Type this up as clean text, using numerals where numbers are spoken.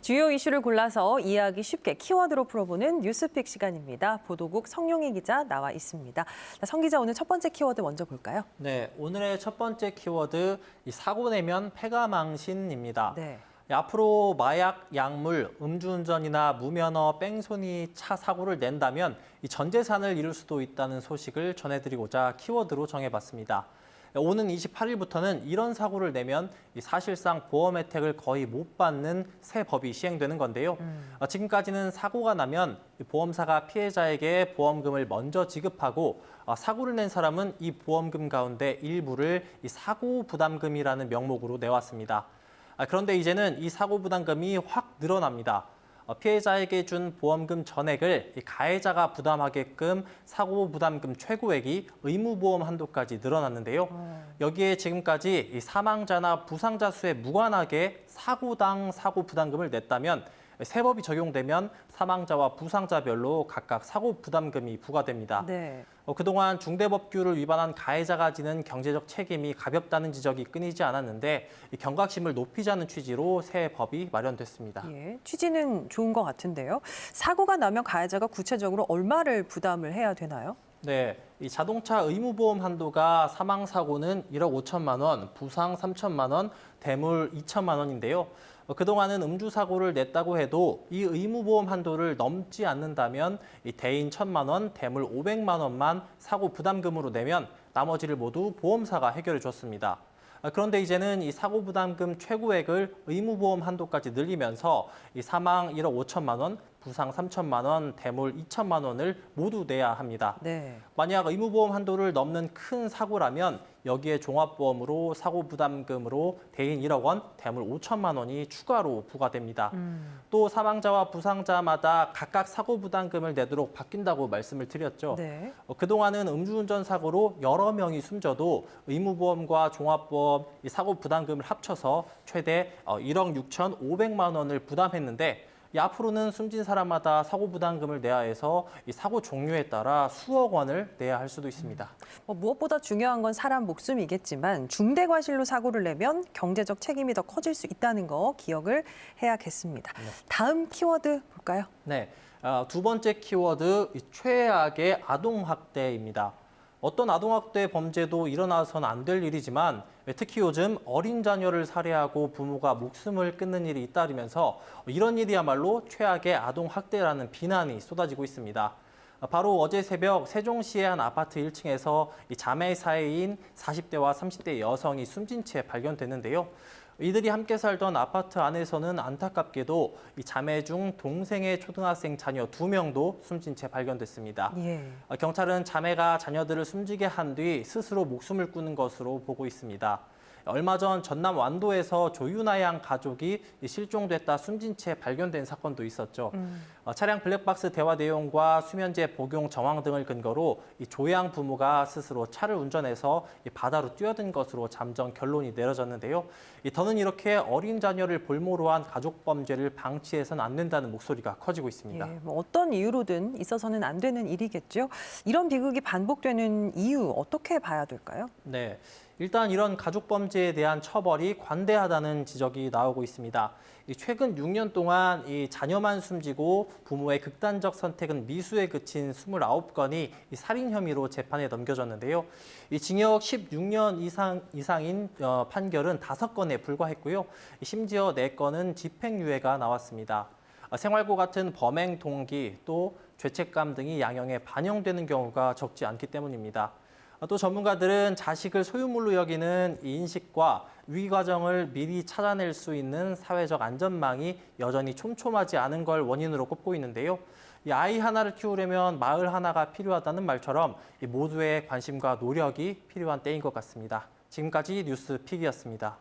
주요 이슈를 골라서 이해하기 쉽게 키워드로 풀어보는 뉴스픽 시간입니다. 보도국 성용희 기자 나와 있습니다. 성 기자, 오늘 첫 번째 키워드 먼저 볼까요? 네, 오늘의 첫 번째 키워드 사고 내면 패가망신입니다. 네. 앞으로 마약, 약물, 음주운전이나 무면허, 뺑소니 차 사고를 낸다면 전 재산을 잃을 수도 있다는 소식을 전해드리고자 키워드로 정해봤습니다. 오는 28일부터는 이런 사고를 내면 사실상 보험 혜택을 거의 못 받는 새 법이 시행되는 건데요. 지금까지는 사고가 나면 보험사가 피해자에게 보험금을 먼저 지급하고 사고를 낸 사람은 이 보험금 가운데 일부를 사고 부담금이라는 명목으로 내왔습니다. 그런데 이제는 이 사고 부담금이 확 늘어납니다. 피해자에게 준 보험금 전액을 가해자가 부담하게끔 사고 부담금 최고액이 의무보험 한도까지 늘어났는데요. 여기에 지금까지 사망자나 부상자 수에 무관하게 사고당 사고 부담금을 냈다면 새 법이 적용되면 사망자와 부상자별로 각각 사고 부담금이 부과됩니다. 네. 그동안 중대법규를 위반한 가해자가 지는 경제적 책임이 가볍다는 지적이 끊이지 않았는데 경각심을 높이자는 취지로 새 법이 마련됐습니다. 예, 취지는 좋은 것 같은데요. 사고가 나면 가해자가 구체적으로 얼마를 부담을 해야 되나요? 네, 이 자동차 의무보험 한도가 사망사고는 1억 5천만 원, 부상 3천만 원, 대물 2천만 원인데요. 그동안은 음주사고를 냈다고 해도 이 의무보험 한도를 넘지 않는다면 대인 1천만 원, 대물 500만 원만 사고 부담금으로 내면 나머지를 모두 보험사가 해결해 줬습니다. 그런데 이제는 이 사고 부담금 최고액을 의무보험 한도까지 늘리면서 이 사망 1억 5천만 원, 부상 3천만 원, 대물 2천만 원을 모두 내야 합니다. 네. 만약 의무보험 한도를 넘는 큰 사고라면 여기에 종합보험으로 사고 부담금으로 대인 1억 원, 대물 5천만 원이 추가로 부과됩니다. 또 사망자와 부상자마다 각각 사고 부담금을 내도록 바뀐다고 말씀을 드렸죠. 네. 그동안은 음주운전 사고로 여러 명이 숨져도 의무보험과 종합보험 이 사고 부담금을 합쳐서 최대 1억 6,500만 원을 부담했는데 앞으로는 숨진 사람마다 사고 부담금을 내야 해서 이 사고 종류에 따라 수억 원을 내야 할 수도 있습니다. 무엇보다 중요한 건 사람 목숨이겠지만 중대과실로 사고를 내면 경제적 책임이 더 커질 수 있다는 거 기억을 해야겠습니다. 네. 다음 키워드 볼까요? 네, 두 번째 키워드 최악의 아동학대입니다. 어떤 아동학대 범죄도 일어나서는 안 될 일이지만 특히 요즘 어린 자녀를 살해하고 부모가 목숨을 끊는 일이 잇따르면서 이런 일이야말로 최악의 아동학대라는 비난이 쏟아지고 있습니다. 바로 어제 새벽 세종시의 한 아파트 1층에서 자매 사이인 40대와 30대 여성이 숨진 채 발견됐는데요. 이들이 함께 살던 아파트 안에서는 안타깝게도 이 자매 중 동생의 초등학생 자녀 2명도 숨진 채 발견됐습니다. 예. 경찰은 자매가 자녀들을 숨지게 한 뒤 스스로 목숨을 끊은 것으로 보고 있습니다. 얼마 전 전남 완도에서 조윤아 양 가족이 실종됐다 숨진 채 발견된 사건도 있었죠. 차량 블랙박스 대화 내용과 수면제 복용 정황 등을 근거로 이 조양 부모가 스스로 차를 운전해서 바다로 뛰어든 것으로 잠정 결론이 내려졌는데요. 더는 이렇게 어린 자녀를 볼모로 한 가족 범죄를 방치해서는 안 된다는 목소리가 커지고 있습니다. 예, 어떤 이유로든 있어서는 안 되는 일이겠죠. 이런 비극이 반복되는 이유 어떻게 봐야 될까요? 네. 일단 이런 가족 범죄에 대한 처벌이 관대하다는 지적이 나오고 있습니다. 최근 6년 동안 이 자녀만 숨지고 부모의 극단적 선택은 미수에 그친 29건이 살인 혐의로 재판에 넘겨졌는데요. 징역 16년 이상인 판결은 5건에 불과했고요. 심지어 4건은 집행유예가 나왔습니다. 생활고 같은 범행 동기 또 죄책감 등이 양형에 반영되는 경우가 적지 않기 때문입니다. 또 전문가들은 자식을 소유물로 여기는 이 인식과 위기 과정을 미리 찾아낼 수 있는 사회적 안전망이 여전히 촘촘하지 않은 걸 원인으로 꼽고 있는데요. 이 아이 하나를 키우려면 마을 하나가 필요하다는 말처럼 모두의 관심과 노력이 필요한 때인 것 같습니다. 지금까지 뉴스픽이었습니다.